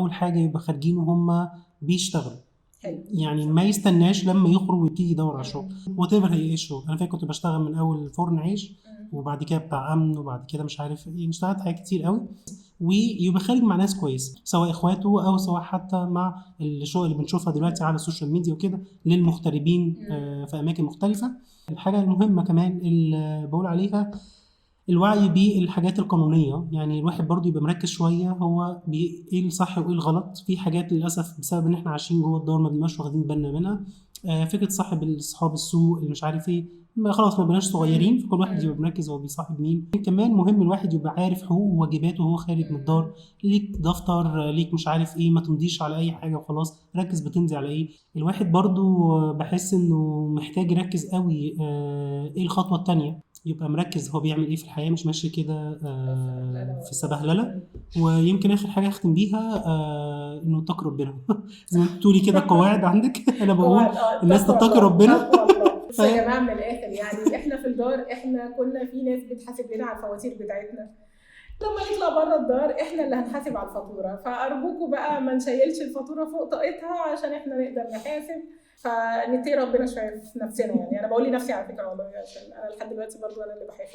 اول حاجه يبقى خارجين وهم بيشتغلوا، يعني ما يستناش لما يخرج ويبتدي يدور على شغل whatever هي ايه الشغل. انا فاكر كنت بشتغل من اول فرن عيش، وبعد كده بتاع امن، وبعد كده مش عارف ايه، اشتغلت حاجات كتير قوي. ويبقى خارج مع ناس كويسه، سواء اخواته او سواء حتى مع الشغل اللي بنشوفها دلوقتي على السوشيال ميديا وكده للمغتربين في اماكن مختلفه. الحاجه المهمه كمان اللي بقول عليها الوعي بالحاجات القانونية، يعني الواحد برضو يبقى مركز شوية هو ايه الصح وايه الغلط. في حاجات للأسف بسبب ان احنا عايشين جوه الدار ما بنبقاش واخدين بالنا منها. فكرة صاحب اصحاب السوق اللي مش عارف ايه، خلاص ما بقناش صغيرين، فكل واحد يبقى مركز هو بيصاحب مين. كمان مهم الواحد يبقى عارف حقوقه وواجباته وهو خارج من الدار. ليك دفتر، ليك مش عارف ايه، ما تمضيش على اي حاجة وخلاص، ركز بتمضي على ايه. الواحد برضو بحس انه محتاج يركز قوي ايه الخطوة التانية، يبقى مركز هو بيعمل ايه في الحياه، مش ماشي كده في سبهلله. ويمكن اخر حاجه اختم بيها انه اتقي ربنا زي ما انت بتقولي كده قواعد عندك انا بقول الناس تتقي ربنا. بصوا يا جماعه، من الاخر يعني احنا في الدار احنا كنا في ناس بتحاسب لنا على الفواتير بتاعتنا، لما نطلع بره الدار احنا اللي هنحاسب على الفاتوره. فارجوكم بقى ما نشيلش الفاتوره فوق طاقتها عشان احنا نقدر نحاسب، فنتقي ربنا شويه في نفسنا. يعني انا بقول لنفسي على فكره والله، عشان انا لحد دلوقتي برضو انا اللي بحاسب.